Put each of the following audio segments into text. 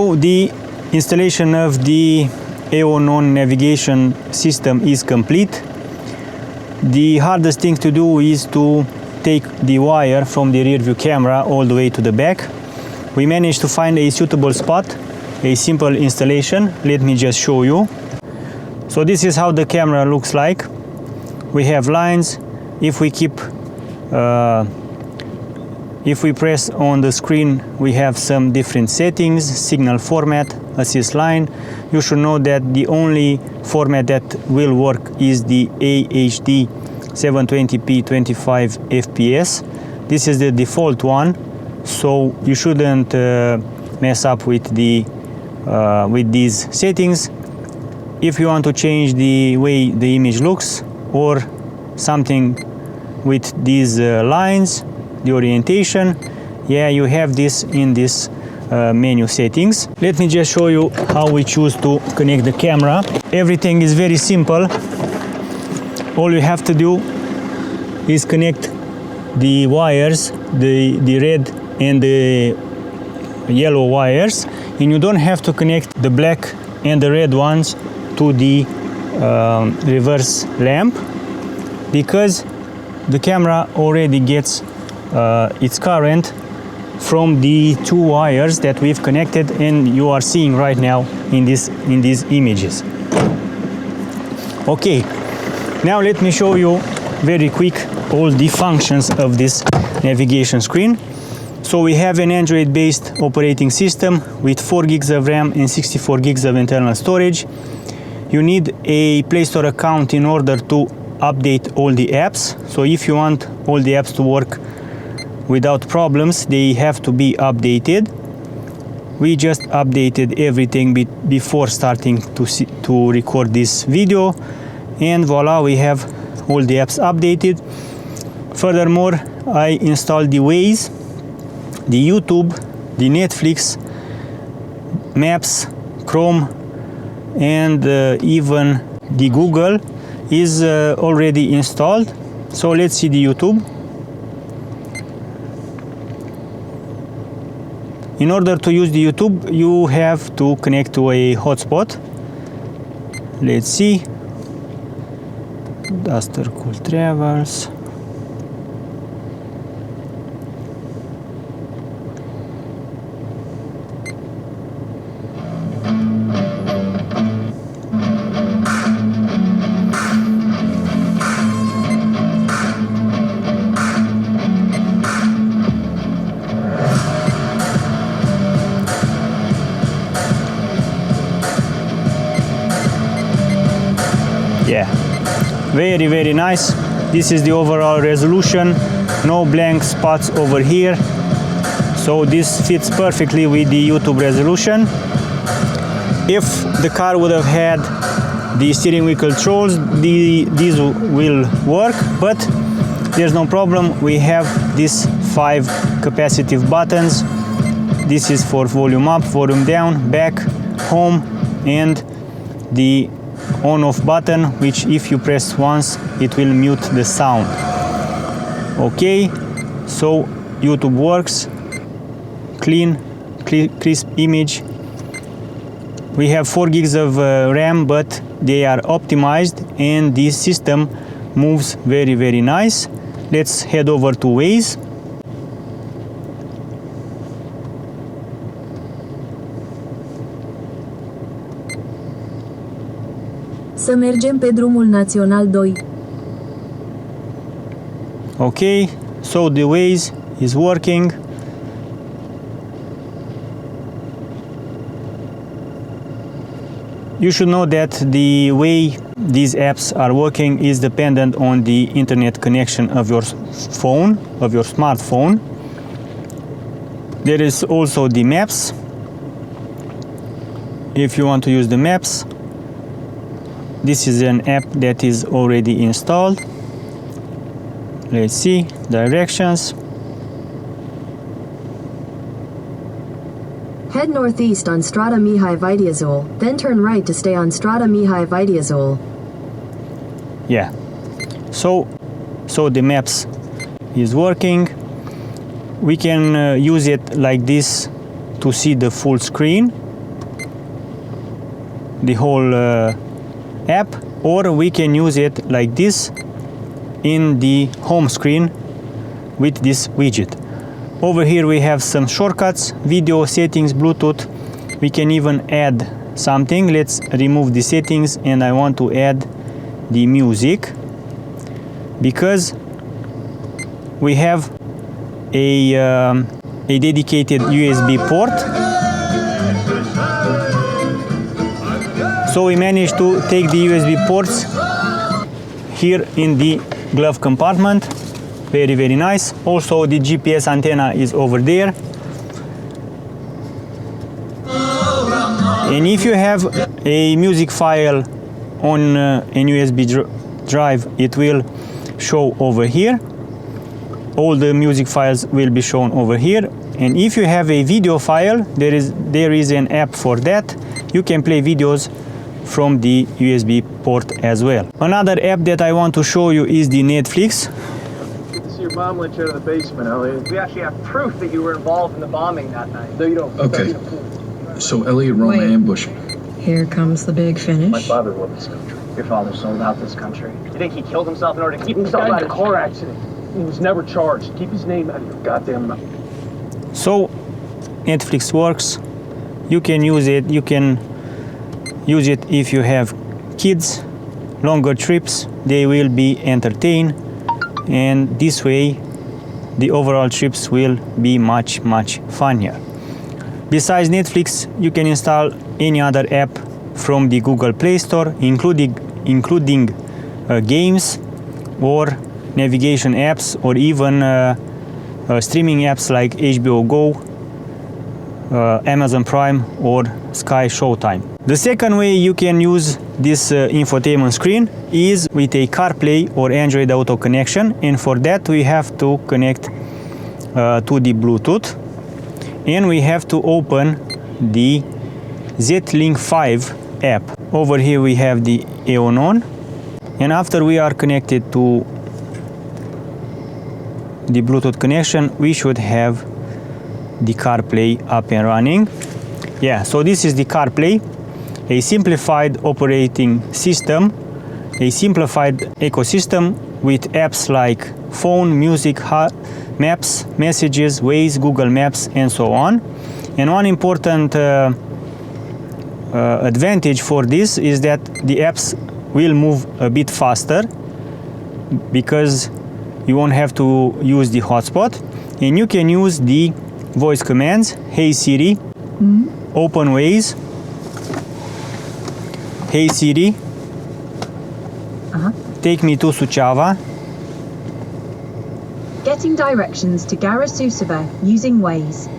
Now the installation of the EONON navigation system is complete. The hardest thing to do is to take the wire from the rear view camera all the way to the back. We managed to find a suitable spot, a simple installation. Let me just show you. So this is how the camera looks like. We have lines. If we press on the screen, we have some different settings: signal format, assist line. You should know that the only format that will work is the AHD 720p 25 fps. This is the default one, so you shouldn't mess up with these settings. If you want to change the way the image looks or something with these lines, the orientation, yeah, you have this in this menu settings. Let me just show you how we choose to connect the camera. Everything is very simple. All you have to do is connect the wires, the red and the yellow wires, and you don't have to connect the black and the red ones to the reverse lamp, because the camera already gets its current from the two wires that we've connected and you are seeing right now in these images. Okay, now let me show you very quick all the functions of this navigation screen. So we have an Android based operating system with 4 gigs of RAM and 64 gigs of internal storage. You need a Play Store account in order to update all the apps. So if you want all the apps to work without problems, they have to be updated. We just updated everything before starting to record this video, and voila, we have all the apps updated. Furthermore, I installed the Waze, the YouTube, the Netflix, Maps, Chrome, and even the Google is already installed. So let's see the YouTube. In order to use the YouTube, you have to connect to a hotspot. Let's see. Duster Cool Travels. Yeah, very nice. This is the overall resolution, no blank spots over here, so this fits perfectly with the YouTube resolution. If the car would have had the steering wheel controls, these will work, but there's no problem. We have these 5 capacitive buttons. This is for volume up, volume down, back, home, and the on-off button, which if you press once, it will mute the sound. Okay, so YouTube works, clean, crisp image. We have 4 gigs of RAM, but they are optimized and this system moves very nice. Let's head over to Waze. Să mergem pe drumul național 2. Okay, so the Waze is working. You should know that the way these apps are working is dependent on the internet connection of your phone, of your smartphone. There is also the maps. If you want to use the maps, this is an app that is already installed. Let's see, directions. Head northeast on Strada Mihai Viteazul, then turn right to stay on Strada Mihai Viteazul. Yeah, so the maps is working. We can use it like this to see the full screen. the whole app, or we can use it like this in the home screen with this widget. Over here we have some shortcuts, video, settings, Bluetooth. We can even add something. Let's remove the settings, and I want to add the music, because we have a dedicated USB port. So we managed to take the USB ports here in the glove compartment. Very, very nice. Also the GPS antenna is over there. And if you have a music file on an USB drive, it will show over here. All the music files will be shown over here. And if you have a video file, there is an app for that. You can play videos from the USB port as well. Another app that I want to show you is the Netflix. Good to see your mom let you out of the basement, Elliot. We actually have proof that you were involved in the bombing that night. No, you don't. Okay. So Elliot Roma Wait. ambushed me. Here comes the big finish. My father loved this country. Your father sold out this country. You think he killed himself in order to keep himself out of a car accident? He was never charged. Keep his name out of your goddamn mouth. So Netflix works. You can use it. You can use it if you have kids, longer trips. They will be entertained, and this way the overall trips will be much funnier. Besides Netflix, you can install any other app from the Google Play Store, including games or navigation apps, or even streaming apps like HBO Go, Amazon Prime, or Sky Showtime. The second way you can use this infotainment screen is with a CarPlay or Android Auto connection, and for that we have to connect to the Bluetooth, and we have to open the Z-Link 5 app. Over here we have the EONON, and after we are connected to the Bluetooth connection, we should have the CarPlay up and running. Yeah, so this is the CarPlay, a simplified operating system, a simplified ecosystem with apps like phone, music, maps, messages, Waze, Google Maps, and so on. And one important advantage for this is that the apps will move a bit faster, because you won't have to use the hotspot, and you can use the voice commands. Hey Siri, open Waze. Hey Siri, take me to Suceava. Getting directions to Gara Suceava using Waze.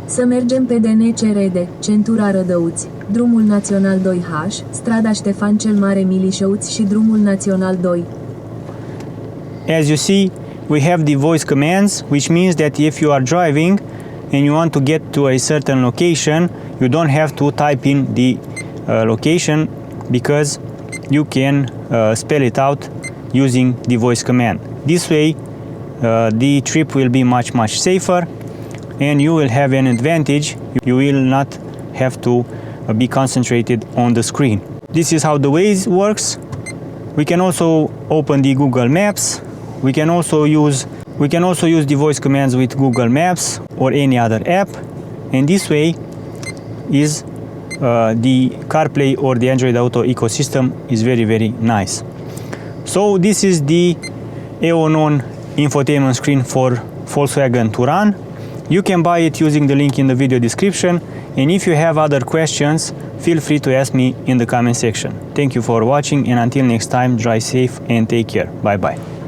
Să mergem pe DN-CRD, centura Rădăuți, drumul național 2H, strada Ștefan cel Mare Milișăuți și drumul național 2. As you see, we have the voice commands, which means that if you are driving and you want to get to a certain location, you don't have to type in the location, because you can spell it out using the voice command. This way the trip will be much safer, and you will have an advantage. You will not have to be concentrated on the screen. This is how the Waze works. We can also open the Google Maps. We can also use the voice commands with Google Maps or any other app, and this way is the CarPlay or the Android Auto ecosystem is very nice. So this is the EONON infotainment screen for Volkswagen Touran. You can buy it using the link in the video description, and if you have other questions, feel free to ask me in the comment section. Thank you for watching, and until next time, drive safe and take care. Bye bye.